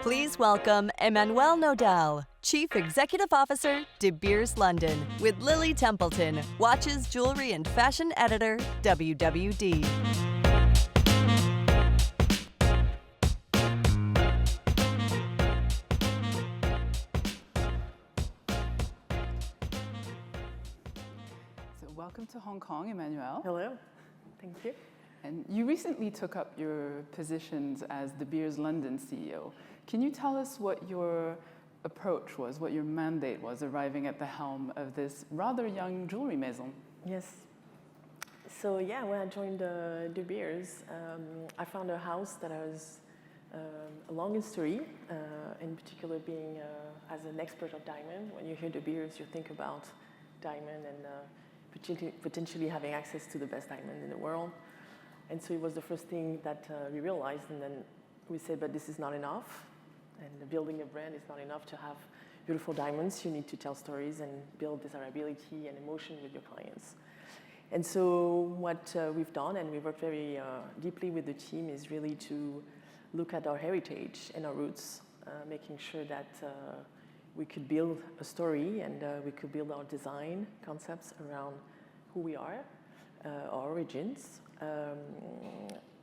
Please welcome Emmanuelle Nodale, Chief Executive Officer, De Beers London, with Lily Templeton, Watches, Jewelry and Fashion Editor, WWD. So welcome to Hong Kong, Emmanuelle. Hello, thank you. And you recently took up your positions as De Beers London CEO. Can you tell us what your approach was, what your mandate was arriving at the helm of this rather young jewelry maison? Yes. So yeah, when I joined De Beers, I found a house that has a long history, in particular being as an expert of diamond. When you hear De Beers, you think about diamond and potentially having access to the best diamond in the world. And so it was the first thing that we realized, and then we said, but this is not enough. And building a brand is not enough to have beautiful diamonds. You need to tell stories and build desirability and emotion with your clients. And so what we've done, and we worked very deeply with the team, is really to look at our heritage and our roots, making sure that we could build a story and we could build our design concepts around who we are, our origins.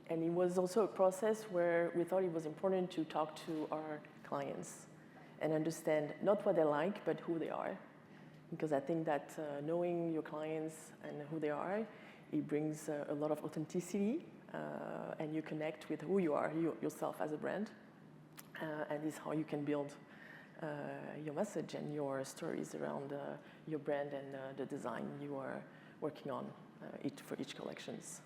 And it was also a process where we thought it was important to talk to our clients and understand not what they like, but who they are. Because I think that knowing your clients and who they are, it brings a lot of authenticity, and you connect with who you are, yourself as a brand. And this is how you can build your message and your stories around your brand and the design you are working on for each collections.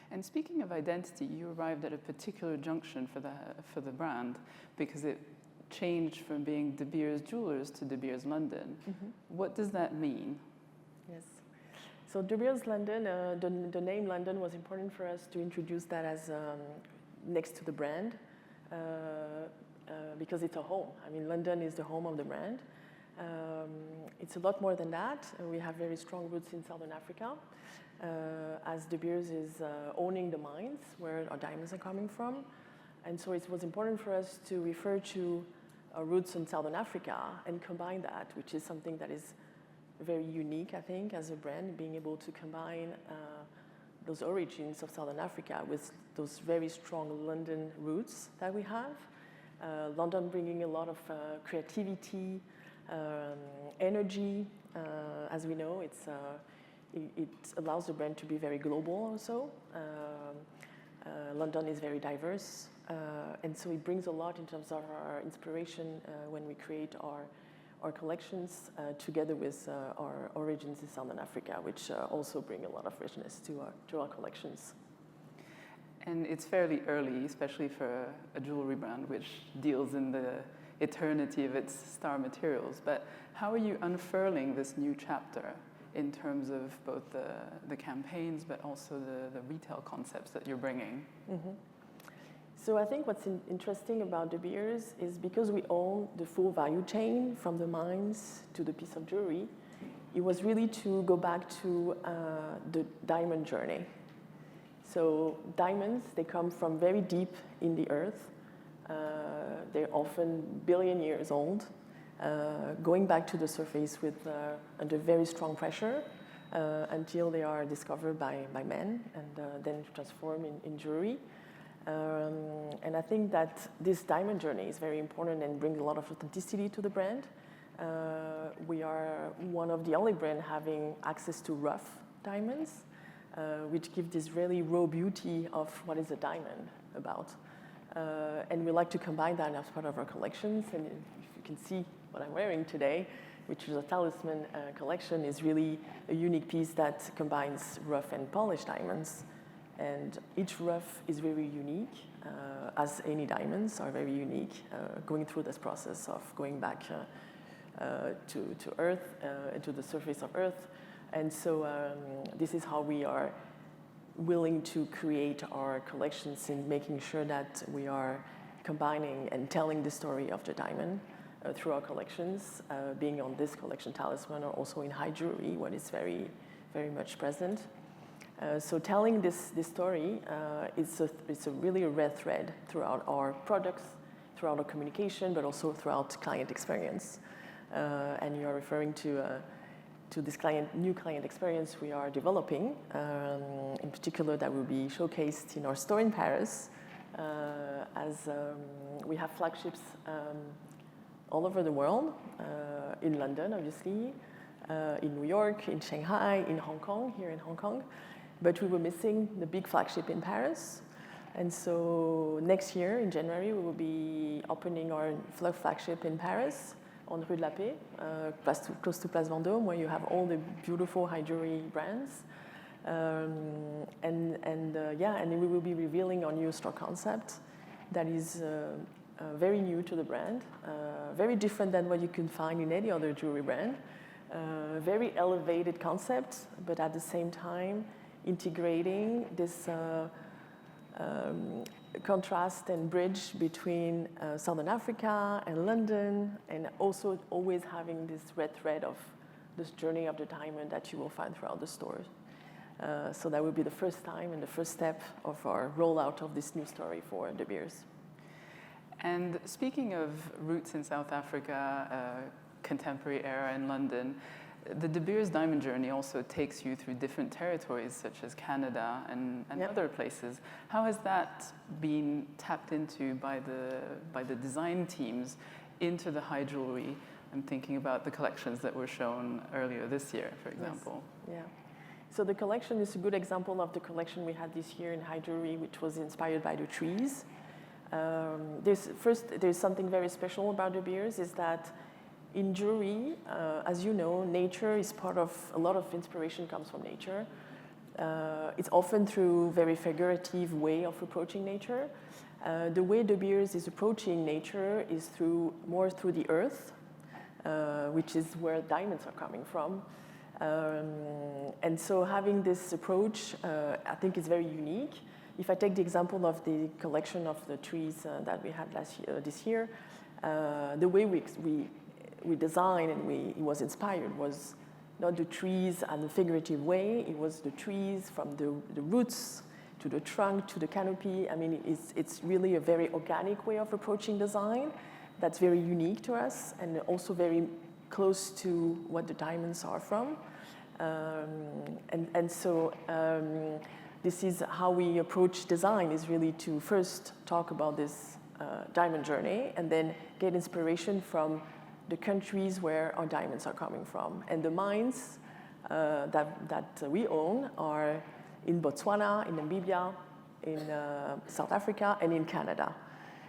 And speaking of identity, you arrived at a particular junction for the brand because it changed from being De Beers Jewelers to De Beers London. Mm-hmm. What does that mean? Yes. So De Beers London, the name London was important for us to introduce that as next to the brand because it's a home. I mean, London is the home of the brand. It's a lot more than that. We have very strong roots in Southern Africa. As De Beers is owning the mines where our diamonds are coming from. And so it was important for us to refer to our roots in Southern Africa and combine that, which is something that is very unique, I think, as a brand, being able to combine those origins of Southern Africa with those very strong London roots that we have. London bringing a lot of creativity, energy. As we know, it allows the brand to be very global also. London is very diverse, and so it brings a lot in terms of our inspiration when we create our collections together with our origins in Southern Africa, which also bring a lot of richness to our collections. And it's fairly early, especially for a jewelry brand which deals in the eternity of its star materials. But how are you unfurling this new chapter in terms of both the campaigns, but also the retail concepts that you're bringing? Mm-hmm. So I think what's interesting about De Beers is because we own the full value chain from the mines to the piece of jewelry, it was really to go back to the diamond journey. So diamonds, they come from very deep in the earth. They're often billion years old. Going back to the surface under very strong pressure until they are discovered by men and then transformed in jewelry. And I think that this diamond journey is very important and brings a lot of authenticity to the brand. We are one of the only brands having access to rough diamonds, which give this really raw beauty of what is a diamond about. And we like to combine that as part of our collections. And if you can see what I'm wearing today, which is a talisman collection, is really a unique piece that combines rough and polished diamonds. And each rough is very unique, as any diamonds are very unique, going through this process of going back to Earth, to the surface of Earth. And so this is how we are willing to create our collections in making sure that we are combining and telling the story of the diamond through our collections, being on this collection talisman or also in high jewelry, what is very, very much present. So telling this story, it's a really a red thread throughout our products throughout our communication, but also throughout client experience. And you are referring to this new client experience we are developing. In particular, that will be showcased in our store in Paris, as we have flagships all over the world, in London, obviously, in New York, in Shanghai, in Hong Kong, here in Hong Kong. But we were missing the big flagship in Paris. And so next year, in January, we will be opening our flagship in Paris on Rue de la Paix, close to Place Vendôme, where you have all the beautiful high jewelry brands. And we will be revealing our new store concept that is very new to the brand, very different than what you can find in any other jewelry brand. Very elevated concept, but at the same time integrating this contrast and bridge between Southern Africa and London, and also always having this red thread of this journey of the diamond that you will find throughout the stores. So that will be the first time and the first step of our rollout of this new story for De Beers. And speaking of roots in South Africa, contemporary era in London, the De Beers diamond journey also takes you through different territories such as Canada and Yep. other places. How has that been tapped into by the design teams into the high jewelry? I'm thinking about the collections that were shown earlier this year, for example. Yes. Yeah. So the collection is a good example of the collection we had this year in high jewelry, which was inspired by the trees. There's something very special about De Beers, is that in jewelry, as you know, nature is part of, a lot of inspiration comes from nature. It's often through very figurative way of approaching nature. The way De Beers is approaching nature is more through the earth, which is where diamonds are coming from. And so having this approach, I think is very unique. If I take the example of the collection of the trees that we had this year, the way we designed and it was inspired was not the trees in a figurative way. It was the trees from the roots to the trunk to the canopy. I mean, it's really a very organic way of approaching design that's very unique to us and also very close to what the diamonds are from. So this is how we approach design, is really to first talk about this diamond journey and then get inspiration from the countries where our diamonds are coming from. And the mines that we own are in Botswana, in Namibia, in South Africa, and in Canada.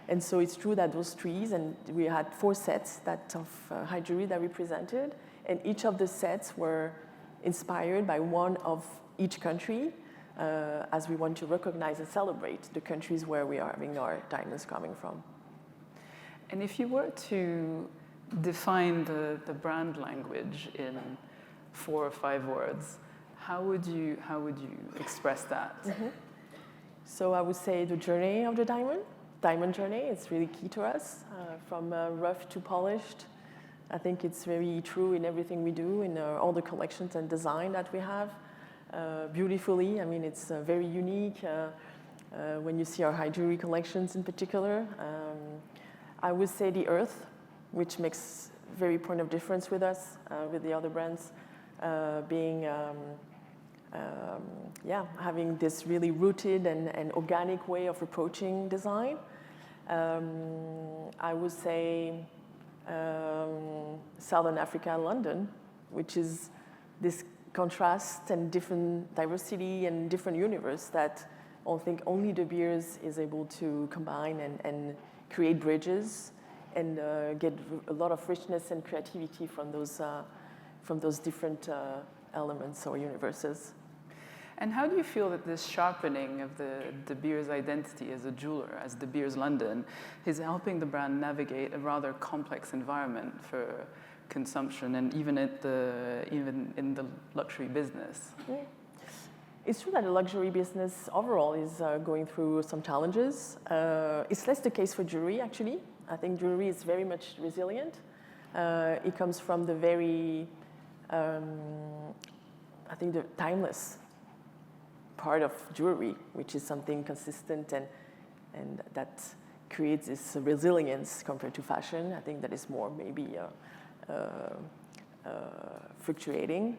And so it's true that those trees, and we had 4 sets of high jewelry that we presented, and each of the sets were inspired by one of each country, as we want to recognize and celebrate the countries where we are having our diamonds coming from. And if you were to define the brand language in 4 or 5 words, how would you express that? Mm-hmm. So I would say the journey of the diamond journey is really key to us, from rough to polished. I think it's very true in everything we do, in all the collections and design that we have. Beautifully, I mean, it's very unique when you see our high jewelry collections in particular. I would say the earth, which makes very point of difference with us, with the other brands, having this really rooted and organic way of approaching design. I would say Southern Africa and London, which is this contrast and different diversity and different universe that I think only De Beers is able to combine and create bridges and get a lot of richness and creativity from those different elements or universes. And how do you feel that this sharpening of the De Beers identity as a jeweler, as De Beers London, is helping the brand navigate a rather complex environment for consumption and even in the luxury business? Yeah. It's true that the luxury business overall is going through some challenges. It's less the case for jewelry, actually. I think jewelry is very much resilient. It comes from the very, I think, the timeless part of jewelry, which is something consistent and that creates this resilience compared to fashion. I think that is more maybe fluctuating.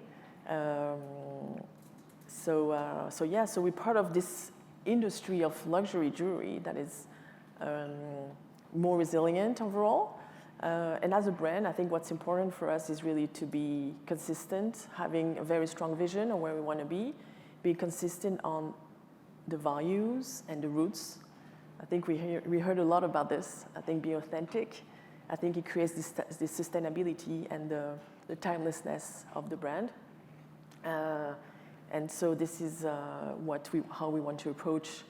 So we're part of this industry of luxury jewelry that is more resilient overall. And as a brand, I think what's important for us is really to be consistent, having a very strong vision on where we want to be consistent on the values and the roots. I think we heard a lot about this. I think being authentic, I think it creates this sustainability and the timelessness of the brand. And so this is how we want to approach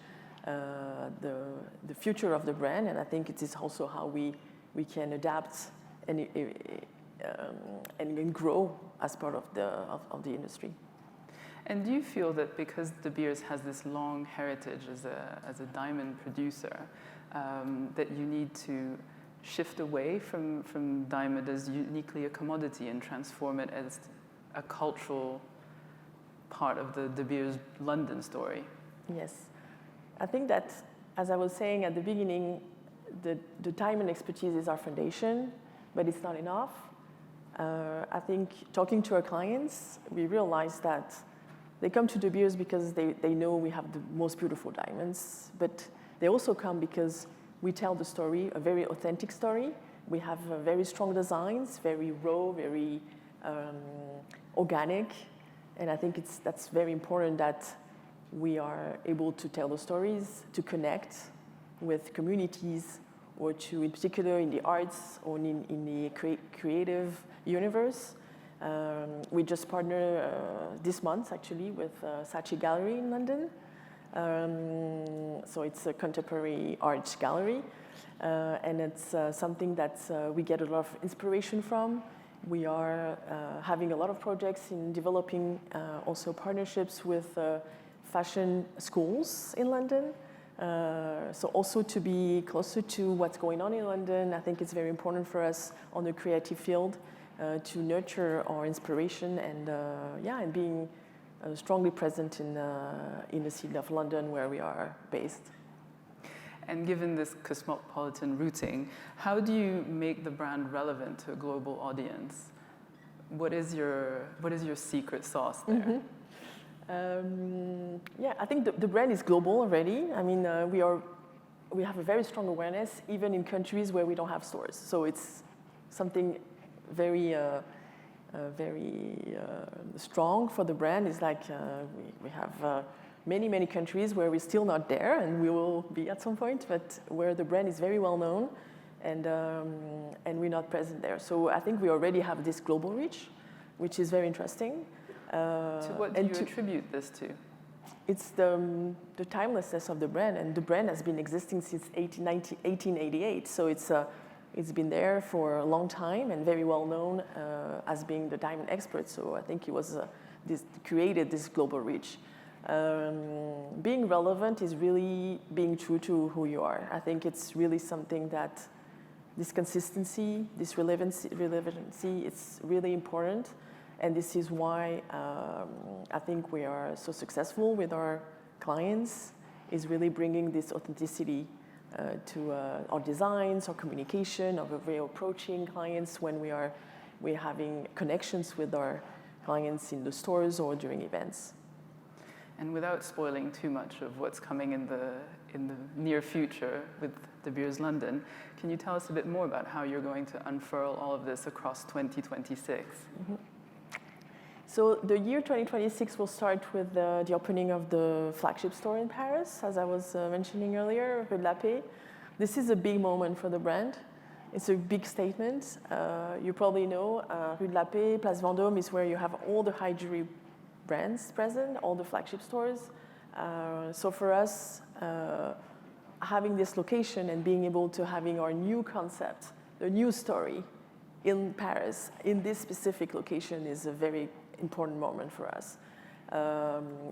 the future of the brand, and I think it is also how we can adapt and grow as part of the industry. And do you feel that because De Beers has this long heritage as a diamond producer, that you need to shift away from diamond as uniquely a commodity and transform it as a cultural part of the De Beers London story? Yes. I think that, as I was saying at the beginning, the diamond expertise is our foundation, but it's not enough. I think talking to our clients, we realize that they come to De Beers because they know we have the most beautiful diamonds, but they also come because we tell the story, a very authentic story. We have very strong designs, very raw, very organic, and I think that's very important that we are able to tell the stories, to connect with communities, or to, in particular, in the arts or in the creative universe. We just partnered this month, actually, with Saatchi Gallery in London. So it's a contemporary art gallery, and it's something that we get a lot of inspiration from. We are having a lot of projects in developing also partnerships with fashion schools in London. So also to be closer to what's going on in London, I think it's very important for us on the creative field to nurture our inspiration and being strongly present in the city of London where we are based. And given this cosmopolitan rooting, how do you make the brand relevant to a global audience? What is your secret sauce there? I think the brand is global already. I mean, we have a very strong awareness even in countries where we don't have stores. So it's something very strong for the brand. It's like we have many countries where we're still not there, and we will be at some point, but where the brand is very well known, and we're not present there. So I think we already have this global reach, which is very interesting. To what do you attribute this to? It's the timelessness of the brand, and the brand has been existing since 1888. So it's been there for a long time and very well known as being the diamond expert. So I think it was created this global reach. Being relevant is really being true to who you are. I think it's really something that this consistency, this relevancy, it's really important. And this is why I think we are so successful with our clients, is really bringing this authenticity to our designs, our communication, of way of approaching clients when we're having connections with our clients in the stores or during events. And without spoiling too much of what's coming in the near future with De Beers London, can you tell us a bit more about how you're going to unfurl all of this across 2026? Mm-hmm. So the year 2026 will start with the opening of the flagship store in Paris, as I was mentioning earlier, Rue de la Paix. This is a big moment for the brand. It's a big statement. You probably know Rue de la Paix, Place Vendôme is where you have all the high jewelry brands present, all the flagship stores. So for us, having this location and being able to having our new concept, the new story in Paris, in this specific location is a very important moment for us.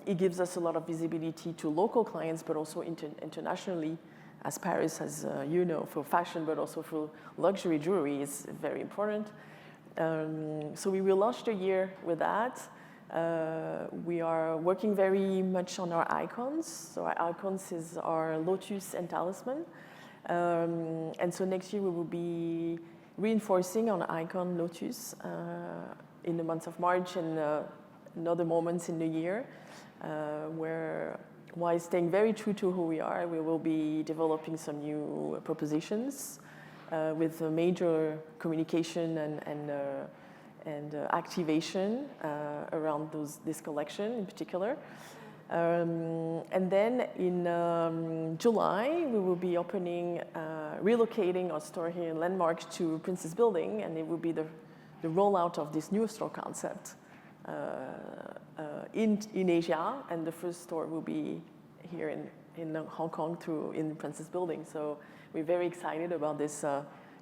It gives us a lot of visibility to local clients, but also internationally, as Paris, as you know, for fashion, but also for luxury jewelry is very important. So we will launch the year with that. We are working very much on our icons. So our icons is our lotus and talisman. And so next year we will be reinforcing on icon Lotus in the month of March and other moments in the year, where while staying very true to who we are, we will be developing some new propositions with a major communication and activation around this collection in particular. And then in July, we will be opening, relocating our store here in Landmark to Princess Building, and it will be the rollout of this new store concept in Asia, and the first store will be here in Hong Kong in Princess Building. So we're very excited about this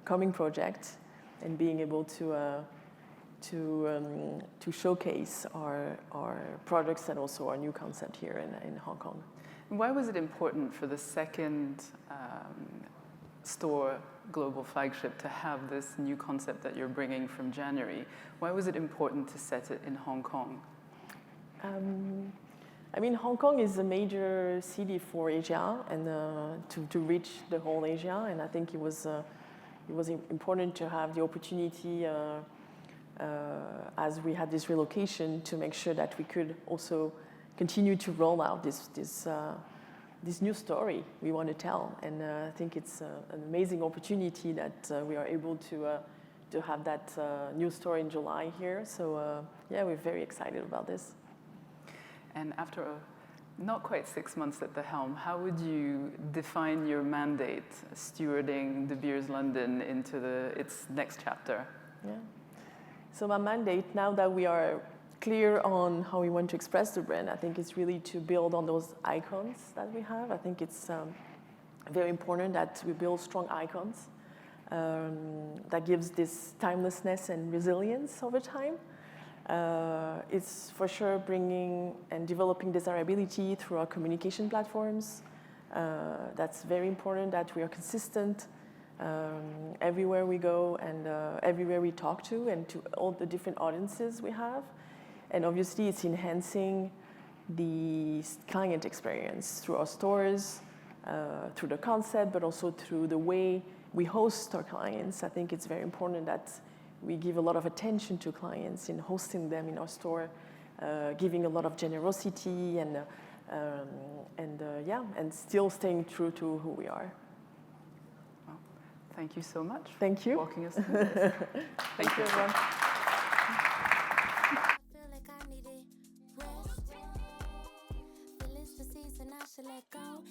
coming project and being able to showcase our products and also our new concept here in Hong Kong. Why was it important for the second store global flagship to have this new concept that you're bringing from January? Why was it important to set it in Hong Kong? I mean, Hong Kong is a major city for Asia and to reach the whole Asia, and I think it was important to have the opportunity as we had this relocation to make sure that we could also continue to roll out this new story we want to tell. And I think it's an amazing opportunity that we are able to have that new store in July here. So yeah, we're very excited about this. And after not quite 6 months at the helm, how would you define your mandate stewarding De Beers London into its next chapter? Yeah. So my mandate, now that we are clear on how we want to express the brand, I think it's really to build on those icons that we have. I think it's very important that we build strong icons that gives this timelessness and resilience over time. It's for sure bringing and developing desirability through our communication platforms. That's very important that we are consistent everywhere we go and everywhere we talk to and to all the different audiences we have. And obviously it's enhancing the client experience through our stores, through the concept, but also through the way we host our clients. I think it's very important that we give a lot of attention to clients in hosting them in our store, giving a lot of generosity and still staying true to who we are. Well, thank you so much. Thank you. For walking us through this. Thank you, everyone. Let go.